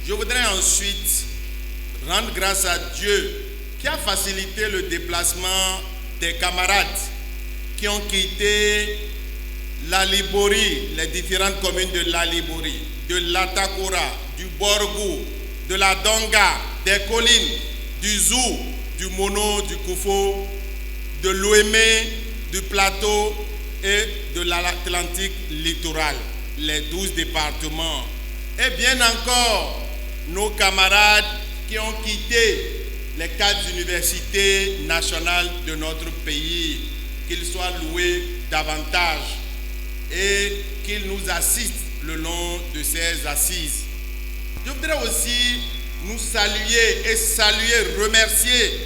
Je voudrais ensuite rendre grâce à Dieu qui a facilité le déplacement des camarades qui ont quitté la Liborie, les différentes communes de la Liborie, de l'Atakora, du Borgou, de la Donga, des collines, du Zou, du Mono, du Koufo, de l'Ouémé, du Plateau et de l'Atlantique littoral, les 12 départements. Et bien encore, nos camarades qui ont quitté les 4 universités nationales de notre pays, qu'ils soient loués davantage et qu'ils nous assistent le long de ces assises. Je voudrais aussi nous saluer, remercier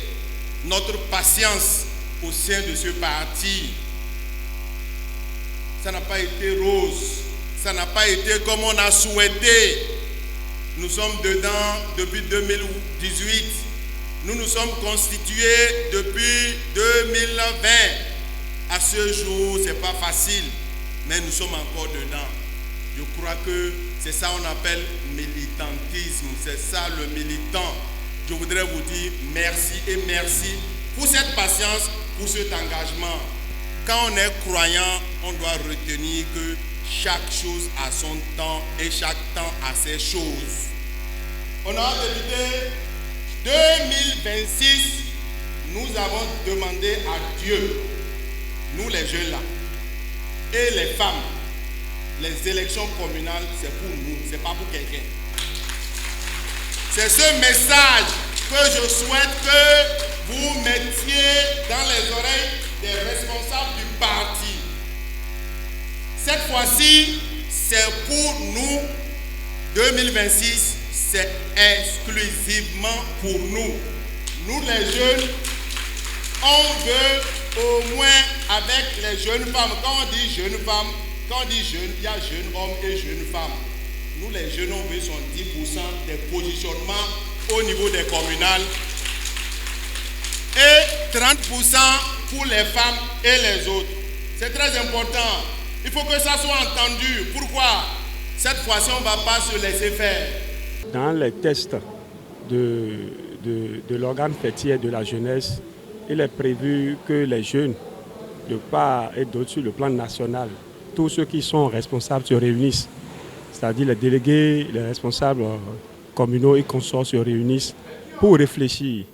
notre patience au sein de ce parti. Ça n'a pas été rose, ça n'a pas été comme on a souhaité. Nous sommes dedans depuis 2018. Nous nous sommes constitués depuis 2020. À ce jour, ce n'est pas facile, mais nous sommes encore dedans. Je crois que c'est ça qu'on appelle militantisme. C'est ça le militant. Je voudrais vous dire merci et merci pour cette patience, pour cet engagement. Quand on est croyant, on doit retenir que chaque chose a son temps et chaque temps a ses choses. Honorable député, 2026, nous avons demandé à Dieu, nous les jeunes là, et les femmes, les élections communales, c'est pour nous, c'est pas pour quelqu'un. C'est ce message que je souhaite que vous mettiez dans les oreilles des responsables du parti. Cette fois-ci, c'est pour nous, 2026, c'est exclusivement pour nous. Nous les jeunes, on veut au moins avec les jeunes femmes. Quand on dit jeunes femmes, quand on dit jeunes, il y a jeunes hommes et jeunes femmes. Nous les jeunes, on veut 10% des positionnements au niveau des communales et 30% pour les femmes et les autres. C'est très important. Il faut que ça soit entendu. Pourquoi? Cette fois-ci, on ne va pas se laisser faire. Dans les tests de l'organe fêtier de la jeunesse, il est prévu que les jeunes, de part et d'autre sur le plan national, tous ceux qui sont responsables se réunissent, c'est-à-dire les délégués, les responsables communaux et consorts se réunissent pour réfléchir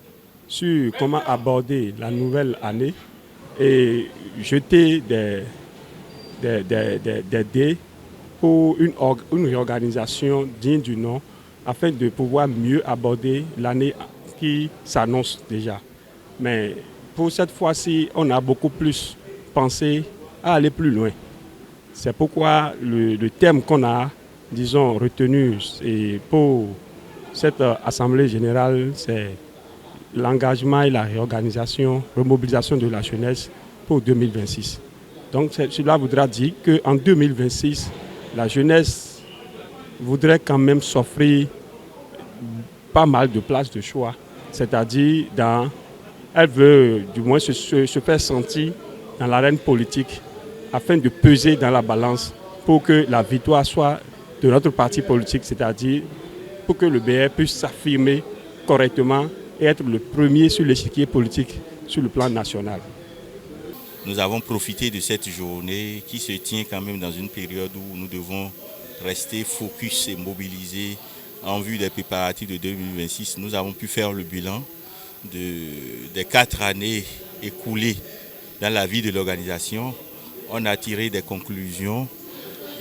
sur comment aborder la nouvelle année et jeter des dés pour une réorganisation digne du nom afin de pouvoir mieux aborder l'année qui s'annonce déjà. Mais pour cette fois-ci, on a beaucoup plus pensé à aller plus loin. C'est pourquoi le thème qu'on a, disons, retenu pour cette Assemblée générale, c'est l'engagement et la réorganisation, remobilisation de la jeunesse pour 2026. Donc cela voudra dire qu'en 2026, la jeunesse voudrait quand même s'offrir pas mal de places de choix. C'est-à-dire, elle veut du moins se faire sentir dans l'arène politique afin de peser dans la balance pour que la victoire soit de notre parti politique, c'est-à-dire pour que le BR puisse s'affirmer correctement et être le premier sur l'échiquier politique sur le plan national. Nous avons profité de cette journée qui se tient quand même dans une période où nous devons rester focus et mobilisés en vue des préparatifs de 2026. Nous avons pu faire le bilan des 4 années écoulées dans la vie de l'organisation. On a tiré des conclusions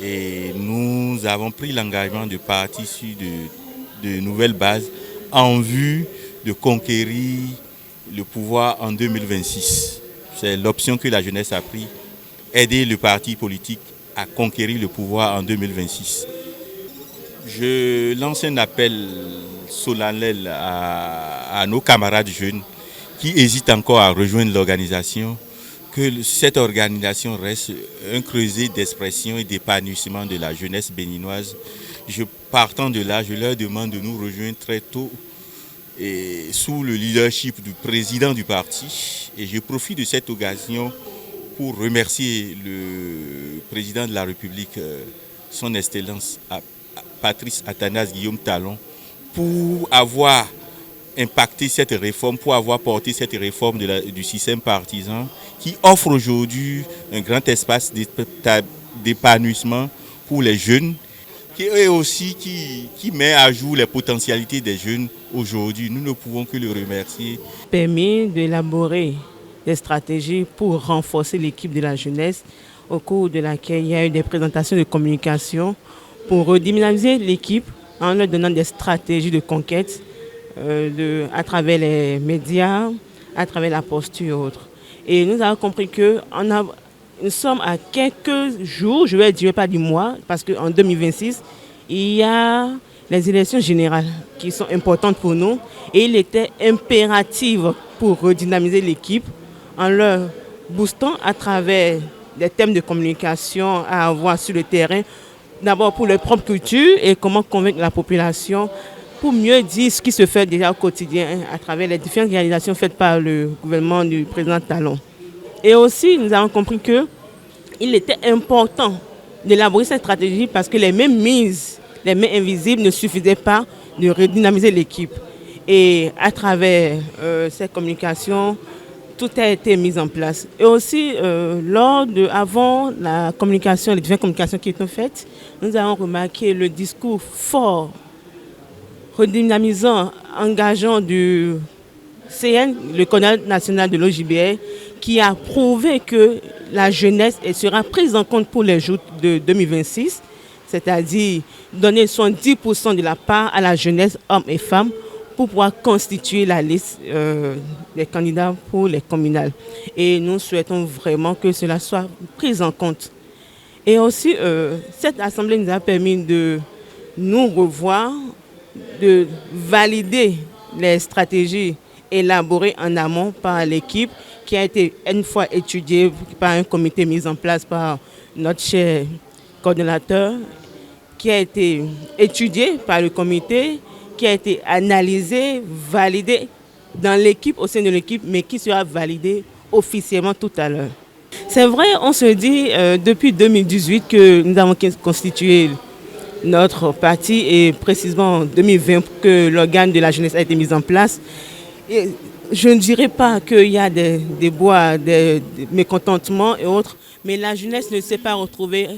et nous avons pris l'engagement de partir sur de nouvelles bases en vue de conquérir le pouvoir en 2026. C'est l'option que la jeunesse a prise, aider le parti politique à conquérir le pouvoir en 2026. Je lance un appel solennel à nos camarades jeunes qui hésitent encore à rejoindre l'organisation, que cette organisation reste un creuset d'expression et d'épanouissement de la jeunesse béninoise. Partant de là, je leur demande de nous rejoindre très tôt et sous le leadership du président du parti. Et je profite de cette occasion pour remercier le président de la République, son Excellence Patrice Athanase Guillaume Talon, pour avoir impacté cette réforme, pour avoir porté cette réforme du système partisan qui offre aujourd'hui un grand espace d'épanouissement pour les jeunes et aussi qui met à jour les potentialités des jeunes aujourd'hui. Nous ne pouvons que le remercier. Permis d'élaborer des stratégies pour renforcer l'équipe de la jeunesse, au cours de laquelle il y a eu des présentations de communication pour redynamiser l'équipe en leur donnant des stratégies de conquête à travers les médias, à travers la posture et autres. Et nous avons compris que nous sommes à quelques jours, je vais dire pas du mois, parce qu'en 2026, il y a les élections générales qui sont importantes pour nous. Et il était impératif pour redynamiser l'équipe en leur boostant à travers des thèmes de communication à avoir sur le terrain. D'abord pour leur propre culture et comment convaincre la population pour mieux dire ce qui se fait déjà au quotidien à travers les différentes réalisations faites par le gouvernement du président Talon. Et aussi, nous avons compris qu'il était important d'élaborer cette stratégie parce que les mains mises, les mains invisibles ne suffisaient pas de redynamiser l'équipe. Et à travers cette communication, tout a été mis en place. Et aussi, avant la communication, les différentes communications qui étaient faites, nous avons remarqué le discours fort, redynamisant, engageant du CN, le Conseil national de l'OJBL, qui a prouvé que la jeunesse sera prise en compte pour les jours de 2026, c'est-à-dire donner 70% de la part à la jeunesse, hommes et femmes, pour pouvoir constituer la liste des candidats pour les communales. Et nous souhaitons vraiment que cela soit pris en compte. Et aussi, cette assemblée nous a permis de nous revoir, de valider les stratégies élaborées en amont par l'équipe qui a été une fois étudiée par un comité mis en place par notre cher coordonnateur, qui a été étudié par le comité, qui a été analysé, validé dans l'équipe, au sein de l'équipe, mais qui sera validé officiellement tout à l'heure. C'est vrai, on se dit depuis 2018 que nous avons constitué notre parti et précisément en 2020 que l'organe de la jeunesse a été mis en place. Et je ne dirais pas qu'il y a des déboires, des mécontentements et autres, mais la jeunesse ne s'est pas retrouvée.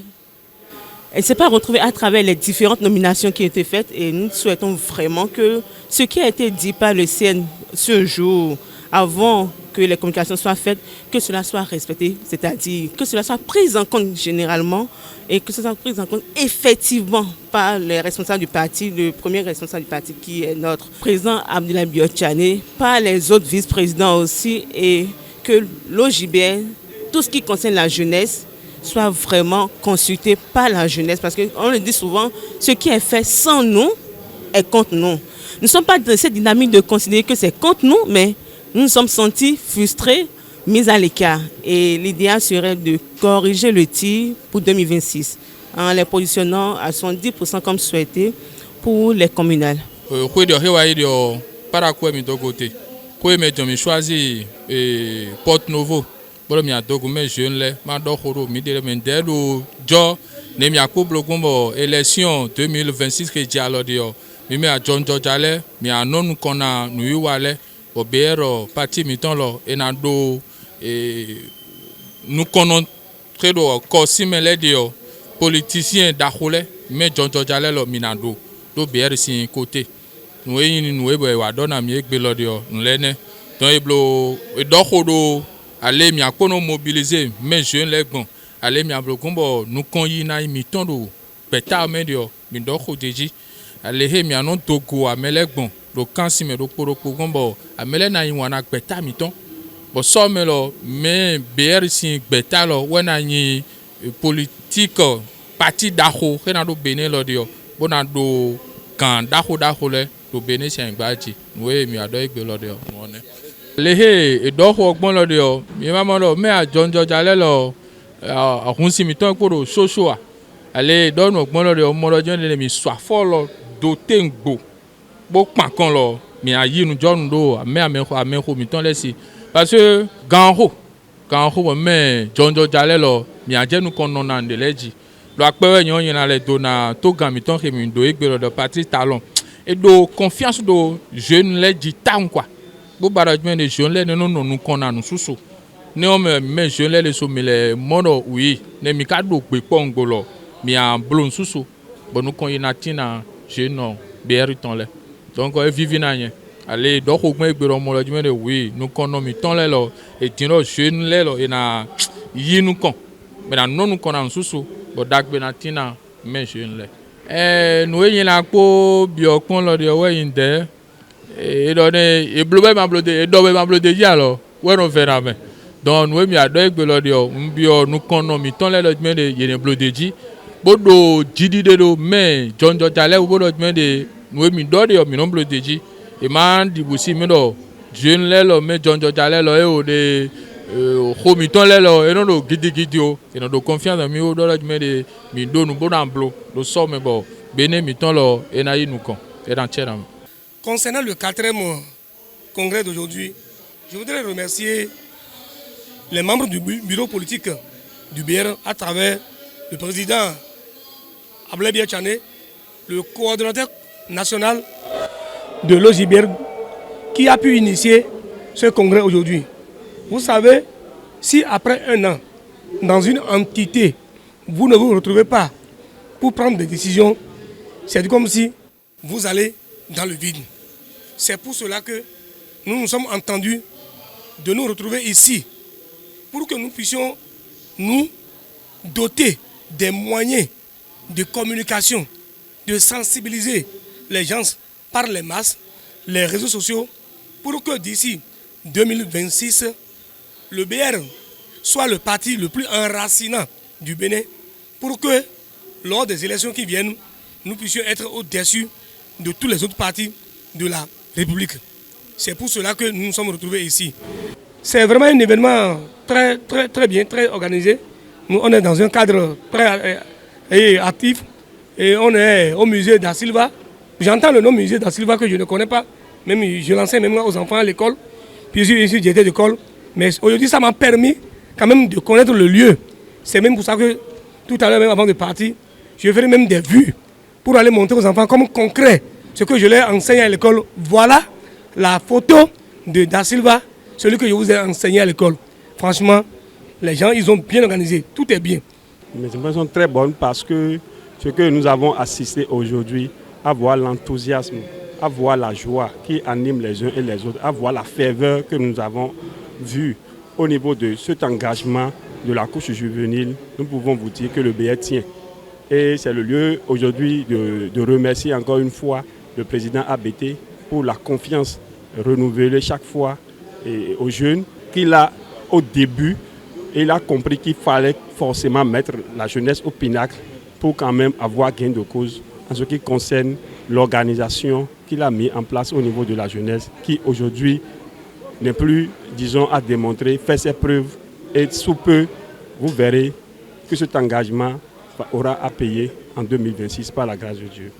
Elle ne s'est pas retrouvée à travers les différentes nominations qui ont été faites et nous souhaitons vraiment que ce qui a été dit par le CN ce jour, avant que les communications soient faites, que cela soit respecté, c'est-à-dire que cela soit pris en compte généralement et que cela soit pris en compte effectivement par les responsables du parti, le premier responsable du parti qui est notre président Abdoulaye Biotchane, par les autres vice-présidents aussi et que l'OJBL, tout ce qui concerne la jeunesse, soit vraiment consulté par la jeunesse parce qu'on le dit souvent, ce qui est fait sans nous est contre nous. Nous ne sommes pas dans cette dynamique de considérer que c'est contre nous, mais nous nous sommes sentis frustrés, mis à l'écart. Et l'idéal serait de corriger le tir pour 2026 en les positionnant à 70% comme souhaité pour les communales. Porte Novo. Bolo mi adogo me jeune le ma do khoro mi de men de do jo ne mi akoblo gombo élection 2026 ke dialo dio mi me a John Jale mi anonu kona nu wale obero parti mi ton lo e na do nu kono tredo ko simele dio politicien da khole me John Jale lo mi na do ber si côté nu yin nu e bo wa do na mi egbe lo dio nlene don eblo e do khodo allez mi akono mobiliser mes jeunes les bon allez mi ablokombo nous konyi na mi tondo beta medio mi do khodeji allez he mi anon togo amele bon do kansi me do poroko gombo amele na yiwana beta mi ton bo so me lo me BR si beta lo wena ni politique parti daho he na do bene lo dio bona do kan daho le do bene si ngbaji we mi ado igbe lo dio wona lehe edoho ogbon lo de o mi mama lo me a John Jale lo ahun si mi ton poro soso ale donu ogbon lo de o mo lo jon le mi so afo lo do tengbo bo pan kan lo mi ayi nu jonu do ame mi ton lesi parce que ganho me John Jale lo mi ajenu kon nona ndeleji lo apere yan yin na le do na to gan mi ton ke mi do egbe lo de Patrice Talon et de confiance de jeunes les du temps quoi. Bo barajmen de jeunes les non nous kona nous susu. Ne on me jeunes les so les mono oui, ne mi ka do pe pongolo, mi en blon susu. Bon nous kon inatina jeune beriton le. Donc vivre na yen. Allez donc au moins be mo de oui, nous kono mi ton le lo et tino jeune le lo et na yi nous kon. Mais na non nous kona susu, bo dak be na tina me jeune le. Nous y la ko biokon lo de we inde et donné et blobe ma blode et dobe ma blode ya lo we no vera me donc nous mi ado egbe lo de o mbio nous kono mi ton le lo de ye blode ji bodo jidi de do me jonjo jale bodo de nous mi do de o mi no blode ji e man di busi mi do jeune le lo me jonjo jale lo e o de mi ton le lo e no do gidi o e no do confiance mi o do lo de mi do nous bodo amblo do so me bo bene mi ton lo e na yi nous kon e dan cheram. Concernant le 4e congrès d'aujourd'hui, je voudrais remercier les membres du bureau politique du BR à travers le président Ablaye Biachane, le coordonnateur national de l'OJBR qui a pu initier ce congrès aujourd'hui. Vous savez, si après un an, dans une entité, vous ne vous retrouvez pas pour prendre des décisions, c'est comme si vous allez dans le vide. C'est pour cela que nous nous sommes entendus de nous retrouver ici pour que nous puissions nous doter des moyens de communication, de sensibiliser les gens par les masses, les réseaux sociaux, pour que d'ici 2026, le BR soit le parti le plus enracinant du Bénin, pour que lors des élections qui viennent, nous puissions être au-dessus de tous les autres partis de la République. C'est pour cela que nous nous sommes retrouvés ici. C'est vraiment un événement très bien, très organisé. Nous, on est dans un cadre très actif et on est au musée Da Silva. J'entends le nom musée Da Silva que je ne connais pas. Même je l'enseigne même aux enfants à l'école. Puis ici j'étais d'école. Mais aujourd'hui ça m'a permis quand même de connaître le lieu. C'est même pour ça que tout à l'heure, même avant de partir, je ferai même des vues pour aller montrer aux enfants comme concret ce que je leur enseigne à l'école. Voilà la photo de Da Silva, celui que je vous ai enseigné à l'école. Franchement, les gens, ils ont bien organisé. Tout est bien. Mes impressions sont très bonnes parce que ce que nous avons assisté aujourd'hui, à voir l'enthousiasme, à voir la joie qui anime les uns et les autres, à voir la ferveur que nous avons vue au niveau de cet engagement de la couche juvénile, nous pouvons vous dire que le BR tient. Et c'est le lieu aujourd'hui de remercier encore une fois le président ABT pour la confiance renouvelée chaque fois aux jeunes qu'il a au début. Il a compris qu'il fallait forcément mettre la jeunesse au pinacle pour quand même avoir gain de cause en ce qui concerne l'organisation qu'il a mis en place au niveau de la jeunesse qui aujourd'hui n'est plus, disons, à démontrer, fait ses preuves et sous peu, vous verrez que cet engagement aura à payer en 2026 par la grâce de Dieu.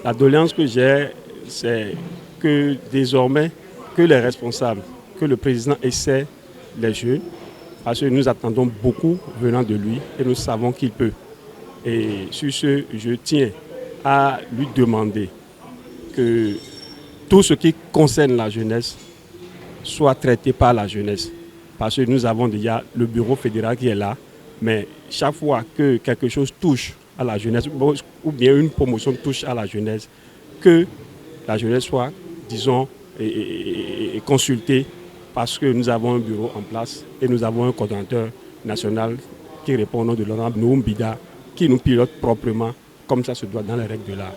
La doléance que j'ai, c'est que désormais, que les responsables, que le président essaie les jeunes, parce que nous attendons beaucoup venant de lui et nous savons qu'il peut. Et sur ce, je tiens à lui demander que tout ce qui concerne la jeunesse soit traité par la jeunesse. Parce que nous avons déjà le bureau fédéral qui est là, mais chaque fois que quelque chose touche à la jeunesse, ou bien une promotion touche à la jeunesse, que la jeunesse soit, disons, consultée, parce que nous avons un bureau en place et nous avons un coordonnateur national qui répond au nom de l'honorable Noumbida, qui nous pilote proprement, comme ça se doit dans les règles de l'art.